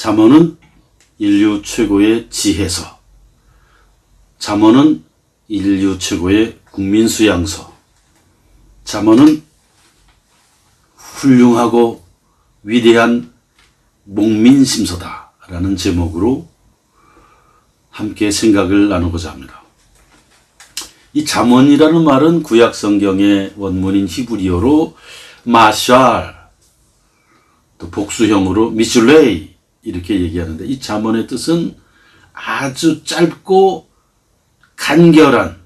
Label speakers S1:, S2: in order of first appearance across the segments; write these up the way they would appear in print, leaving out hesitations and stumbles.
S1: 잠언은 인류 최고의 지혜서, 잠언은 인류 최고의 국민수양서, 잠언은 훌륭하고 위대한 목민심서다라는 제목으로 함께 생각을 나누고자 합니다. 이 잠언이라는 말은 구약 성경의 원문인 히브리어로 마샬, 또 복수형으로 미슐레이 이렇게 얘기하는데, 이 잠언의 뜻은 아주 짧고 간결한,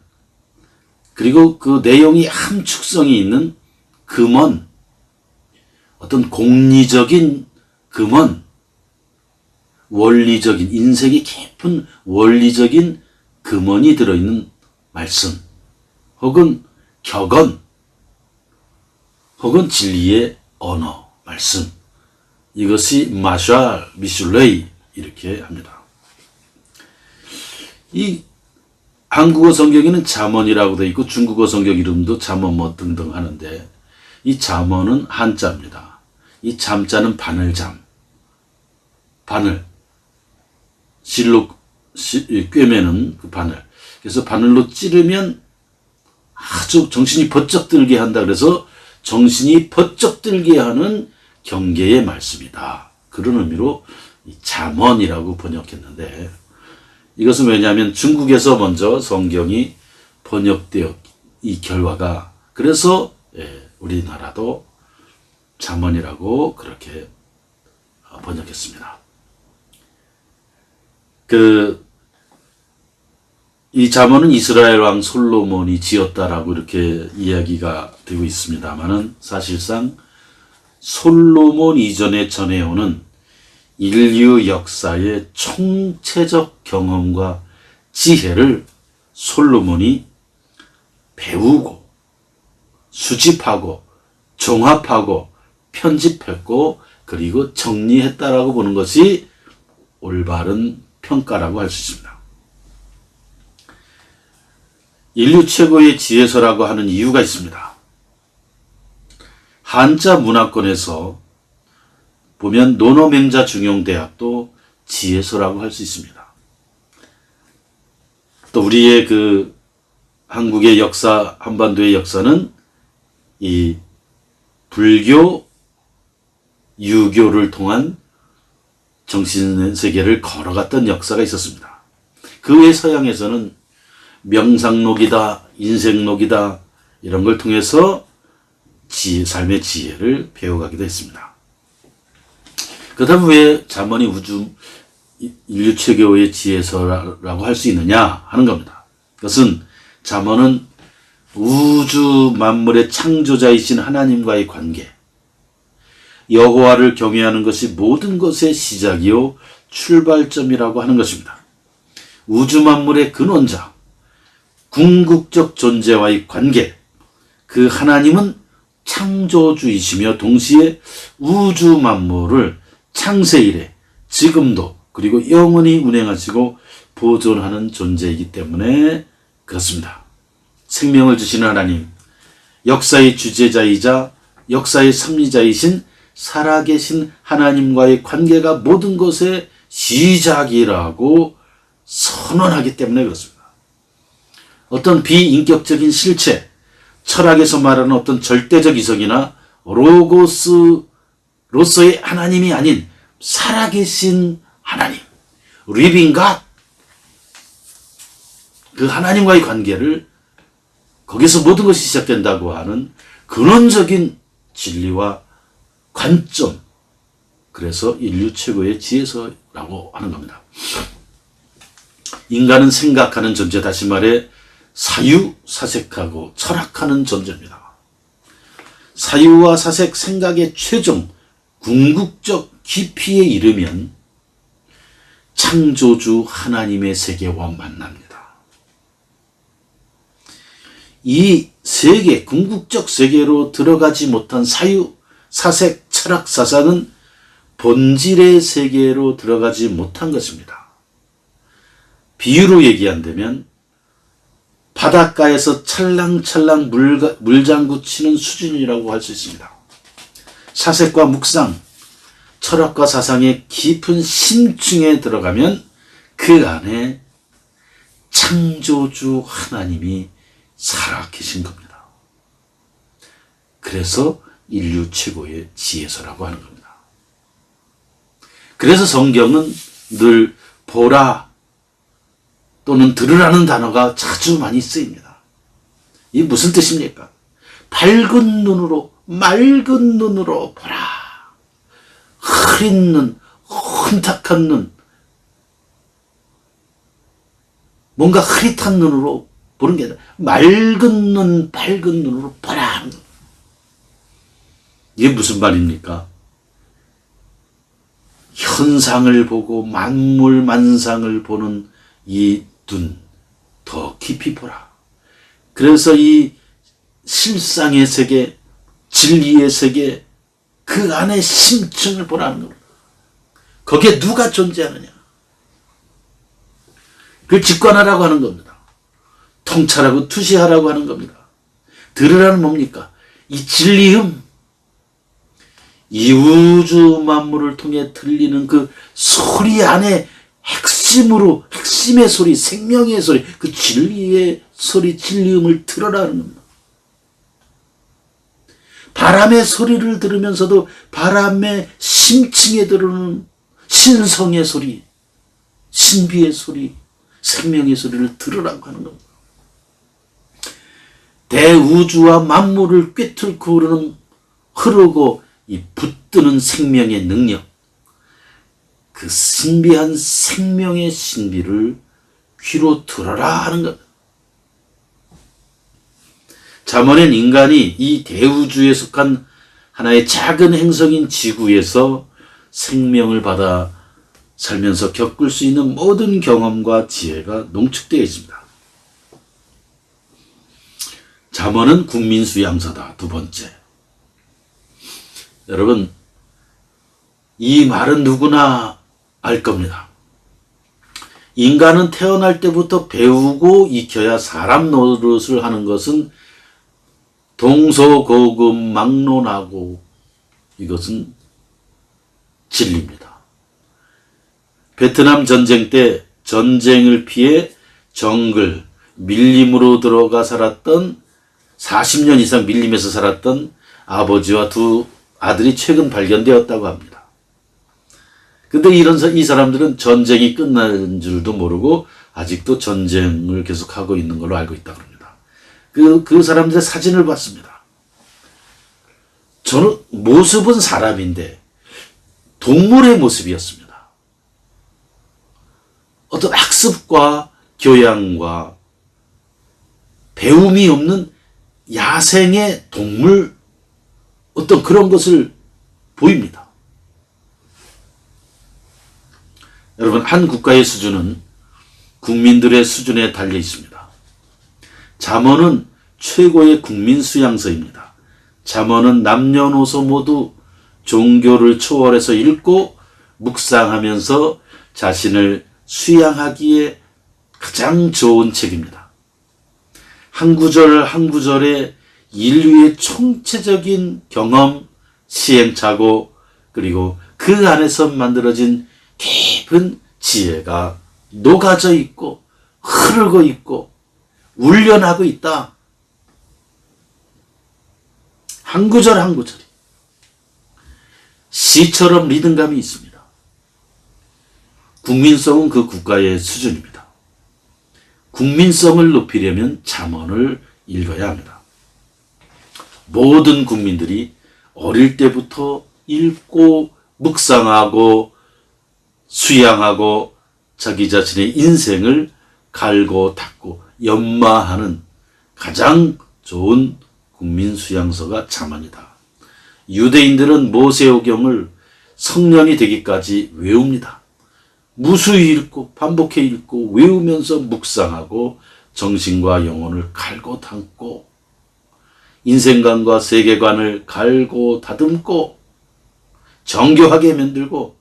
S1: 그리고 그 내용이 함축성이 있는 금언, 어떤 공리적인 금언, 원리적인, 인생이 깊은 원리적인 금언이 들어있는 말씀, 혹은 격언, 혹은 진리의 언어, 말씀, 이것이 마샬, 미슐레이 이렇게 합니다. 이 한국어 성경에는 잠언이라고 되어 있고 중국어 성경 이름도 잠언 뭐 등등 하는데, 이 잠언은 한자입니다. 이 잠자는 바늘잠, 바늘, 실로 꿰매는 그 바늘. 그래서 바늘로 찌르면 아주 정신이 번쩍 들게 한다. 그래서 정신이 번쩍 들게 하는 경계의 말씀이다. 그런 의미로 잠언이라고 번역했는데, 이것은 왜냐하면 중국에서 먼저 성경이 번역되어 이 결과가, 그래서 우리나라도 잠언이라고 그렇게 번역했습니다. 이 잠언은 이스라엘 왕 솔로몬이 지었다라고 이렇게 이야기가 되고 있습니다만은, 사실상 솔로몬 이전에 전해오는 인류 역사의 총체적 경험과 지혜를 솔로몬이 배우고 수집하고 종합하고 편집했고 그리고 정리했다라고 보는 것이 올바른 평가라고 할 수 있습니다. 인류 최고의 지혜서라고 하는 이유가 있습니다. 한자 문화권에서 보면 논어맹자 중용대학도 지혜서라고 할 수 있습니다. 또 우리의 한국의 역사, 한반도의 역사는 이 불교, 유교를 통한 정신세계를 걸어갔던 역사가 있었습니다. 그 외 서양에서는 명상록이다, 인생록이다 이런 걸 통해서 삶의 지혜를 배워가기도 했습니다. 그렇다면 왜 잠언이 인류 최고의 지혜서라고 할 수 있느냐 하는 겁니다. 그것은 잠언은 우주 만물의 창조자이신 하나님과의 관계, 여호와를 경외하는 것이 모든 것의 시작이요 출발점이라고 하는 것입니다. 우주 만물의 근원자, 궁극적 존재와의 관계, 그 하나님은 창조주이시며 동시에 우주 만물을 창세 이래 지금도 그리고 영원히 운행하시고 보존하는 존재이기 때문에 그렇습니다. 생명을 주시는 하나님, 역사의 주재자이자 역사의 섭리자이신 살아계신 하나님과의 관계가 모든 것의 시작이라고 선언하기 때문에 그렇습니다. 어떤 비인격적인 실체, 철학에서 말하는 어떤 절대적 이성이나 로고스로서의 하나님이 아닌 살아계신 하나님, 리빙 갓, 그 하나님과의 관계를, 거기서 모든 것이 시작된다고 하는 근원적인 진리와 관점, 그래서 인류 최고의 지혜서라고 하는 겁니다. 인간은 생각하는 존재, 다시 말해 사유사색하고 철학하는 존재입니다. 사유와 사색, 생각의 최종 궁극적 깊이에 이르면 창조주 하나님의 세계와 만납니다. 이 세계, 궁극적 세계로 들어가지 못한 사유, 사색, 철학, 사상은 본질의 세계로 들어가지 못한 것입니다. 비유로 얘기한다면 바닷가에서 찰랑찰랑 물장구 치는 수준이라고 할 수 있습니다. 사색과 묵상, 철학과 사상의 깊은 심층에 들어가면 그 안에 창조주 하나님이 살아 계신 겁니다. 그래서 인류 최고의 지혜서라고 하는 겁니다. 그래서 성경은 늘 보라 또는 들으라는 단어가 자주 많이 쓰입니다. 이게 무슨 뜻입니까? 밝은 눈으로, 맑은 눈으로 보라. 흐린 눈, 혼탁한 눈, 뭔가 흐릿한 눈으로 보는 게 아니라 맑은 눈, 밝은 눈으로 보라. 이게 무슨 말입니까? 현상을 보고 만물 만상을 보는 이 눈, 더 깊이 보라. 그래서 이 실상의 세계, 진리의 세계, 그 안에 심층을 보라는 겁니다. 거기에 누가 존재하느냐. 그걸 직관하라고 하는 겁니다. 통찰하고 투시하라고 하는 겁니다. 들으라는 뭡니까? 이 진리음, 이 우주 만물을 통해 들리는 그 소리 안에 핵심의 소리, 생명의 소리, 그 진리의 소리, 진리음을 들어라는 겁니다. 바람의 소리를 들으면서도 바람의 심층에 들어오는 신성의 소리, 신비의 소리, 생명의 소리를 들으라고 하는 겁니다. 대우주와 만물을 꿰뚫고 흐르고 이 붙드는 생명의 능력, 그 신비한 생명의 신비를 귀로 들어라 하는 것. 잠언엔 인간이 이 대우주에 속한 하나의 작은 행성인 지구에서 생명을 받아 살면서 겪을 수 있는 모든 경험과 지혜가 농축되어 있습니다. 잠언은 국민수양서다. 두 번째. 여러분, 이 말은 누구나 알 겁니다. 인간은 태어날 때부터 배우고 익혀야 사람 노릇을 하는 것은 동서고금막론하고 이것은 진리입니다. 베트남 전쟁 때 전쟁을 피해 정글, 밀림으로 들어가 살았던 40년 이상 밀림에서 살았던 아버지와 두 아들이 최근 발견되었다고 합니다. 근데 이 사람들은 전쟁이 끝난 줄도 모르고 아직도 전쟁을 계속하고 있는 걸로 알고 있다고 합니다. 그 사람들의 사진을 봤습니다. 저는 모습은 사람인데 동물의 모습이었습니다. 어떤 학습과 교양과 배움이 없는 야생의 동물, 어떤 그런 것을 보입니다. 여러분, 한 국가의 수준은 국민들의 수준에 달려 있습니다. 잠언은 최고의 국민 수양서입니다. 잠언은 남녀노소 모두 종교를 초월해서 읽고 묵상하면서 자신을 수양하기에 가장 좋은 책입니다. 한 구절 한 구절에 인류의 총체적인 경험, 시행착오, 그리고 그 안에서 만들어진 깊은 지혜가 녹아져 있고 흐르고 있고 울려나고 있다. 한 구절 한 구절이 시처럼 리듬감이 있습니다. 국민성은 그 국가의 수준입니다. 국민성을 높이려면 잠언을 읽어야 합니다. 모든 국민들이 어릴 때부터 읽고 묵상하고 수양하고 자기 자신의 인생을 갈고 닦고 연마하는 가장 좋은 국민 수양서가 잠언이다. 유대인들은 모세오경을 성령이 되기까지 외웁니다. 무수히 읽고 반복해 읽고 외우면서 묵상하고 정신과 영혼을 갈고 닦고 인생관과 세계관을 갈고 다듬고 정교하게 만들고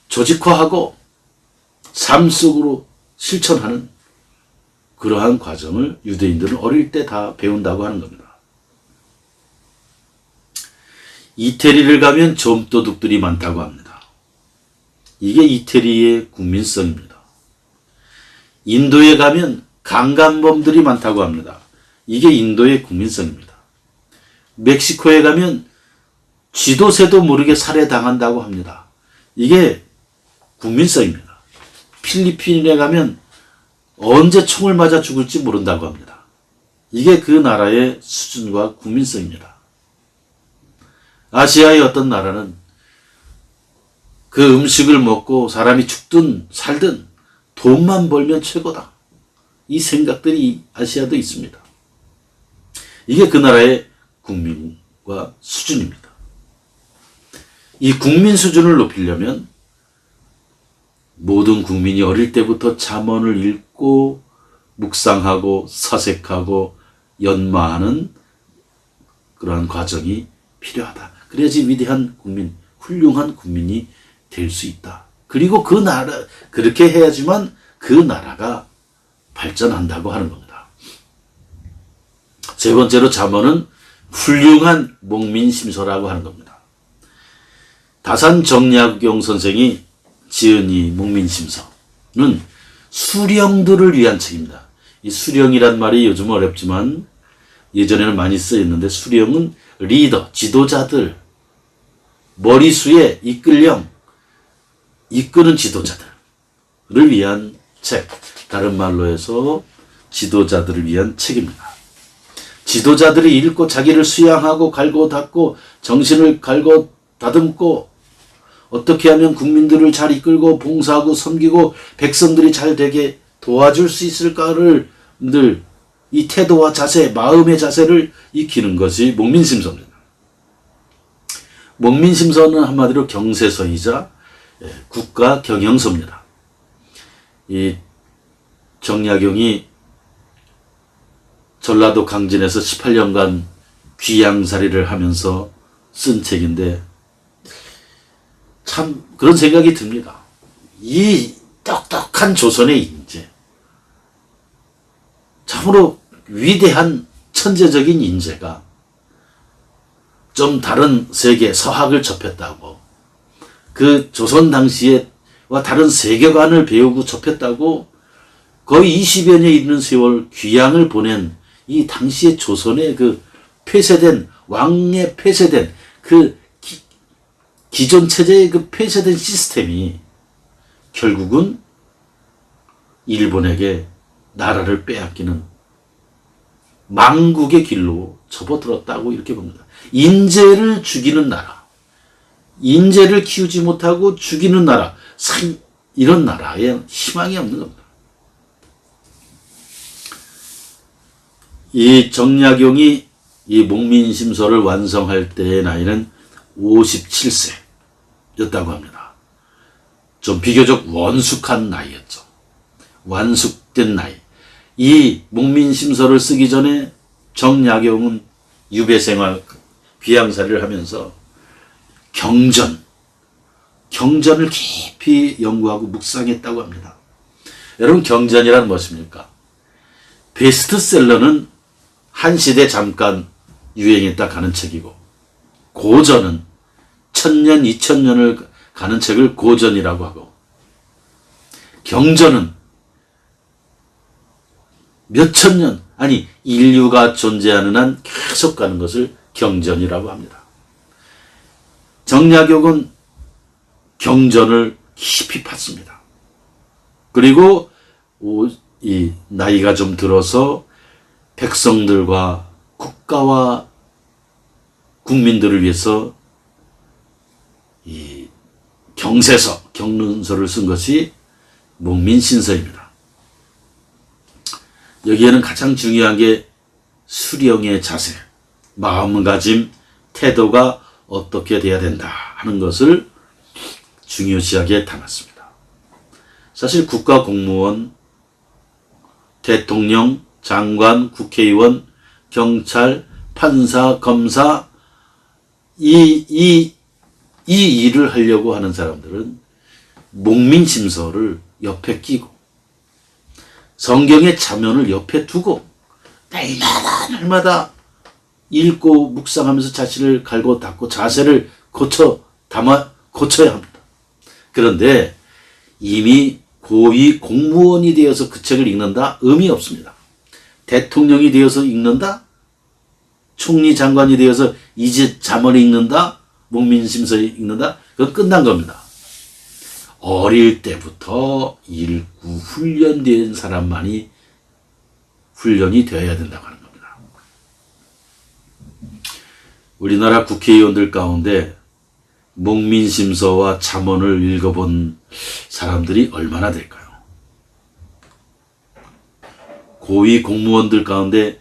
S1: 조직화하고 삶 속으로 실천하는 그러한 과정을 유대인들은 어릴 때 다 배운다고 하는 겁니다. 이태리를 가면 점도둑들이 많다고 합니다. 이게 이태리의 국민성입니다. 인도에 가면 강간범들이 많다고 합니다. 이게 인도의 국민성입니다. 멕시코에 가면 쥐도새도 모르게 살해당한다고 합니다. 이게 국민성입니다. 필리핀에 가면 언제 총을 맞아 죽을지 모른다고 합니다. 이게 그 나라의 수준과 국민성입니다. 아시아의 어떤 나라는 그 음식을 먹고 사람이 죽든 살든 돈만 벌면 최고다. 이 생각들이 아시아도 있습니다. 이게 그 나라의 국민과 수준입니다. 이 국민 수준을 높이려면 모든 국민이 어릴 때부터 잠언을 읽고 묵상하고 사색하고 연마하는 그러한 과정이 필요하다. 그래야지 위대한 국민, 훌륭한 국민이 될 수 있다. 그리고 그 나라, 그렇게 해야지만 그 나라가 발전한다고 하는 겁니다. 세 번째로 잠언은 훌륭한 목민심서라고 하는 겁니다. 다산 정약용 선생이 지은 이 목민심서는 수령들을 위한 책입니다. 이 수령이란 말이 요즘 어렵지만 예전에는 많이 쓰였는데, 수령은 리더, 지도자들, 머리수의 이끌령, 이끄는 지도자들을 위한 책, 다른 말로 해서 지도자들을 위한 책입니다. 지도자들이 읽고 자기를 수양하고 갈고 닦고 정신을 갈고 다듬고 어떻게 하면 국민들을 잘 이끌고 봉사하고 섬기고 백성들이 잘 되게 도와줄 수 있을까를 늘 이 태도와 자세, 마음의 자세를 익히는 것이 목민심서입니다. 목민심서는 한마디로 경세서이자 국가 경영서입니다. 이 정약용이 전라도 강진에서 18년간 귀양살이를 하면서 쓴 책인데 참 그런 생각이 듭니다. 이 똑똑한 조선의 인재, 참으로 위대한 천재적인 인재가 좀 다른 세계 서학을 접했다고, 그 조선 당시에와 다른 세계관을 배우고 접했다고 거의 20여 년에 이르는 세월 귀양을 보낸 이 당시의 조선의 그 폐쇄된, 왕에 폐쇄된 그 기존 체제의 그 폐쇄된 시스템이 결국은 일본에게 나라를 빼앗기는 망국의 길로 접어들었다고 이렇게 봅니다. 인재를 죽이는 나라, 인재를 키우지 못하고 죽이는 나라, 이런 나라에 희망이 없는 겁니다. 이 정약용이 이 목민심서를 완성할 때의 나이는 57세였다고 합니다. 좀 비교적 원숙한 나이였죠. 완숙된 나이. 이 목민심서를 쓰기 전에 정약용은 유배생활, 귀양살이를 하면서 경전을 깊이 연구하고 묵상했다고 합니다. 여러분, 경전이란 무엇입니까? 베스트셀러는 한 시대 잠깐 유행했다 가는 책이고, 고전은 1000년, 2000년을 가는 책을 고전이라고 하고, 경전은 몇천 년, 아니 인류가 존재하는 한 계속 가는 것을 경전이라고 합니다. 정약용은 경전을 깊이 팠습니다. 그리고 이 나이가 좀 들어서 백성들과 국가와 국민들을 위해서 이 경세서, 경륜서를 쓴 것이 목민신서입니다. 여기에는 가장 중요한 게 수령의 자세, 마음가짐, 태도가 어떻게 돼야 된다 하는 것을 중요시하게 담았습니다. 사실 국가 공무원, 대통령, 장관, 국회의원, 경찰, 판사, 검사, 이 일을 하려고 하는 사람들은 목민심서를 옆에 끼고 성경의 자면을 옆에 두고 날마다 읽고 묵상하면서 자신을 갈고 닦고 자세를 고쳐야 합니다. 그런데 이미 고위 공무원이 되어서 그 책을 읽는다? 의미 없습니다. 대통령이 되어서 읽는다? 총리 장관이 되어서 이제 잠언을 읽는다? 목민심서 읽는다? 그건 끝난 겁니다. 어릴 때부터 읽고 훈련된 사람만이 훈련이 되어야 된다고 하는 겁니다. 우리나라 국회의원들 가운데 목민심서와 잠언을 읽어본 사람들이 얼마나 될까요? 고위 공무원들 가운데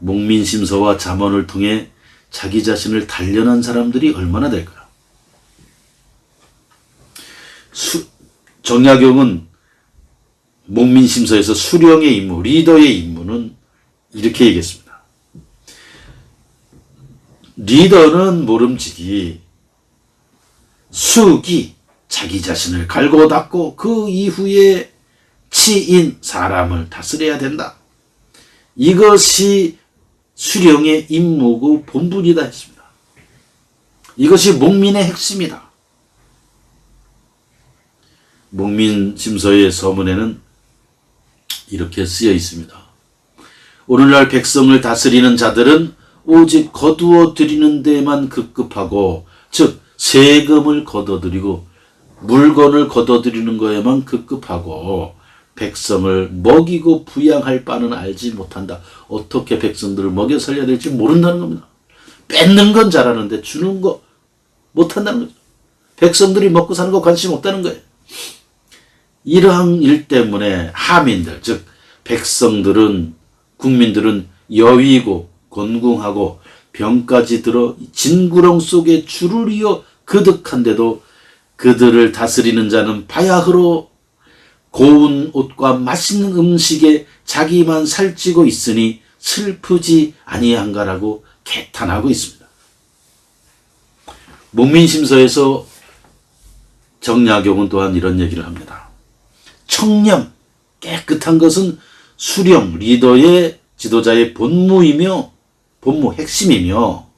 S1: 목민심서와 잠언을 통해 자기 자신을 단련한 사람들이 얼마나 될까요? 정약용은 목민심서에서 수령의 임무, 리더의 임무는 이렇게 얘기했습니다. 리더는 모름지기, 수기, 자기 자신을 갈고 닦고 그 이후에 치인 사람을 다스려야 된다. 이것이 수령의 임무고 본분이다 했습니다. 이것이 목민의 핵심이다. 목민심서의 서문에는 이렇게 쓰여 있습니다. 오늘날 백성을 다스리는 자들은 오직 거두어 드리는 데만 급급하고, 즉 세금을 걷어들이고 물건을 걷어들이는 거에만 급급하고 백성을 먹이고 부양할 바는 알지 못한다. 어떻게 백성들을 먹여 살려야 될지 모른다는 겁니다. 뺏는 건 잘하는데 주는 거 못한다는 거죠. 백성들이 먹고 사는 거 관심 없다는 거예요. 이러한 일 때문에 하민들, 즉 백성들은, 국민들은 여위고 곤궁하고 병까지 들어 진구렁 속에 줄을 이어 그득한데도 그들을 다스리는 자는 바야흐로 고운 옷과 맛있는 음식에 자기만 살찌고 있으니 슬프지 아니한가라고 개탄하고 있습니다. 목민심서에서 정약용은 또한 이런 얘기를 합니다. 청렴, 깨끗한 것은 수령, 리더의, 지도자의 본무, 핵심이며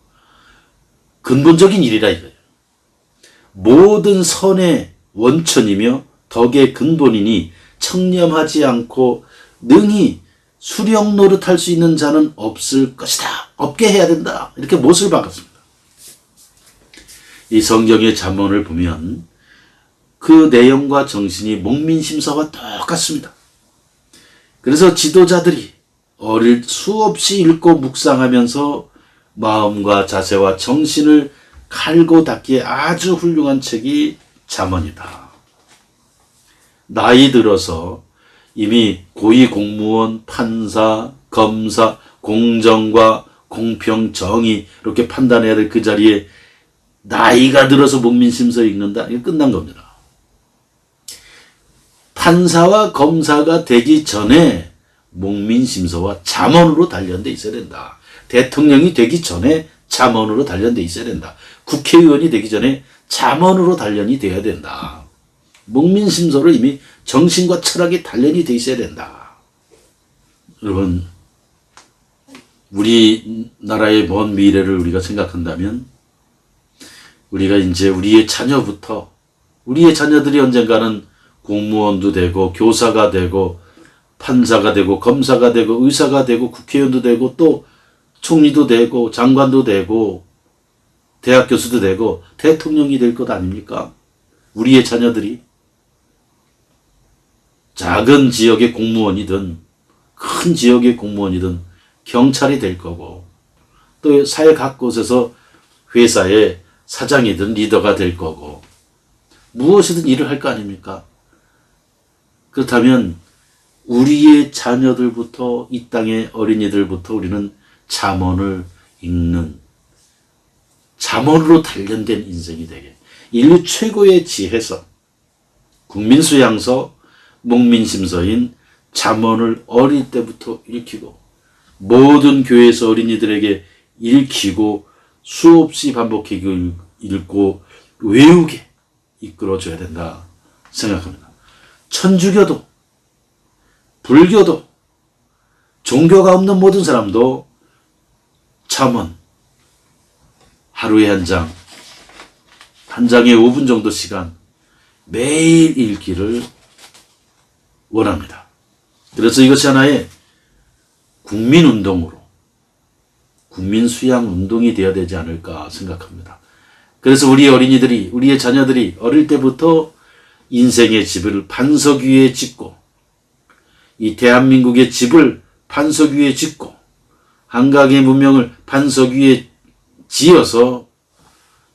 S1: 근본적인 일이라 이거예요. 모든 선의 원천이며 덕의 근본이니 청렴하지 않고 능히 수령 노릇할 수 있는 자는 없을 것이다. 없게 해야 된다. 이렇게 못을 박았습니다. 이 성경의 잠언을 보면 그 내용과 정신이 목민심서와 똑같습니다. 그래서 지도자들이 수없이 읽고 묵상하면서 마음과 자세와 정신을 갈고 닦기에 아주 훌륭한 책이 잠언이다. 나이 들어서 이미 고위 공무원, 판사, 검사, 공정과 공평, 정의 이렇게 판단해야 될 그 자리에 나이가 들어서 목민심서 읽는다? 이게 끝난 겁니다. 판사와 검사가 되기 전에 목민심서와 잠언으로 단련돼 있어야 된다. 대통령이 되기 전에 잠언으로 단련돼 있어야 된다. 국회의원이 되기 전에 잠언으로 단련이 돼야 된다. 목민심서로 이미 정신과 철학이 단련이 돼 있어야 된다. 여러분, 우리나라의 먼 미래를 우리가 생각한다면 우리가 이제 우리의 자녀들이 언젠가는 공무원도 되고 교사가 되고 판사가 되고 검사가 되고 의사가 되고 국회의원도 되고 또 총리도 되고 장관도 되고 대학 교수도 되고 대통령이 될 것 아닙니까? 우리의 자녀들이 작은 지역의 공무원이든 큰 지역의 공무원이든 경찰이 될 거고 또 사회 각 곳에서 회사의 사장이든 리더가 될 거고 무엇이든 일을 할 거 아닙니까? 그렇다면 우리의 자녀들부터 이 땅의 어린이들부터 우리는 잠언을 읽는 잠언으로 단련된 인생이 되게 인류 최고의 지혜서 국민수양서 목민심서인 잠언을 어릴 때부터 읽히고 모든 교회에서 어린이들에게 읽히고 수없이 반복하게 읽고 외우게 이끌어줘야 된다 생각합니다. 천주교도 불교도 종교가 없는 모든 사람도 잠언 하루에 한 장, 한 장에 5분 정도 시간 매일 읽기를 원합니다. 그래서 이것이 하나의 국민운동으로, 국민수양운동이 되어야 되지 않을까 생각합니다. 그래서 우리 어린이들이, 우리의 자녀들이 어릴 때부터 인생의 집을 반석 위에 짓고, 이 대한민국의 집을 반석 위에 짓고, 한강의 문명을 반석 위에 지어서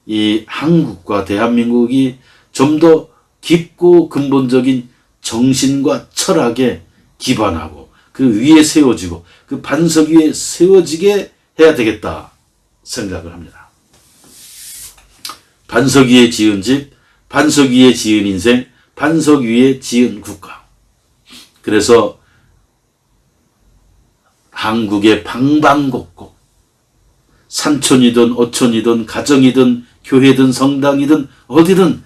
S1: 이 한국과 대한민국이 좀 더 깊고 근본적인 정신과 철학에 기반하고 그 위에 세워지고 그 반석 위에 세워지게 해야 되겠다 생각을 합니다. 반석 위에 지은 집, 반석 위에 지은 인생, 반석 위에 지은 국가. 그래서 한국의 방방곡곡, 산촌이든 어촌이든 가정이든 교회든 성당이든 어디든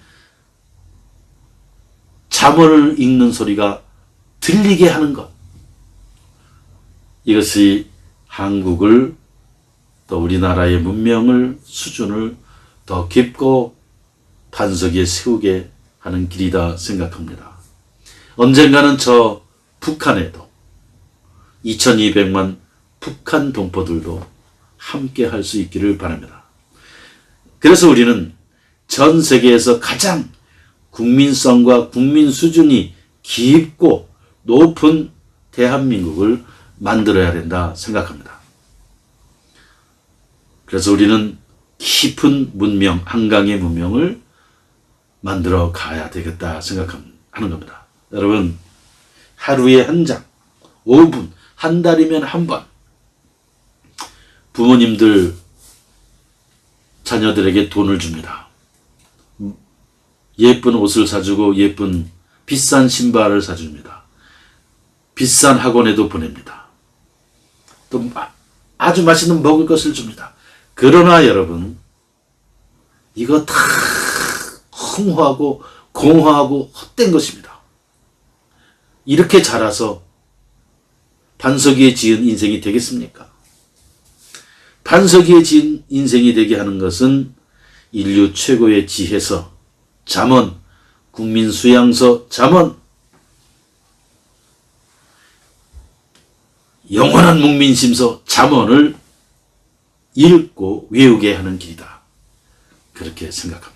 S1: 잠언을 읽는 소리가 들리게 하는 것. 이것이 한국을, 또 우리나라의 문명을, 수준을 더 깊고 반석 위에 세우게 하는 길이다 생각합니다. 언젠가는 저 북한에도 2200만 북한 동포들도 함께 할 수 있기를 바랍니다. 그래서 우리는 전 세계에서 가장 국민성과 국민 수준이 깊고 높은 대한민국을 만들어야 된다 생각합니다. 그래서 우리는 깊은 문명, 한강의 문명을 만들어 가야 되겠다 생각하는 겁니다. 여러분, 하루에 한 장, 5분, 한 달이면 한 번, 부모님들 자녀들에게 돈을 줍니다. 예쁜 옷을 사주고 예쁜 비싼 신발을 사줍니다. 비싼 학원에도 보냅니다. 또 아주 맛있는 먹을 것을 줍니다. 그러나 여러분, 이거 다 허무하고 공허하고 헛된 것입니다. 이렇게 자라서 반석 위에 지은 인생이 되겠습니까? 반석 위에 지은 인생이 되게 하는 것은 인류 최고의 지혜서, 잠언, 국민수양서 잠언, 영원한 국민심서 잠언을 읽고 외우게 하는 길이다. 그렇게 생각합니다.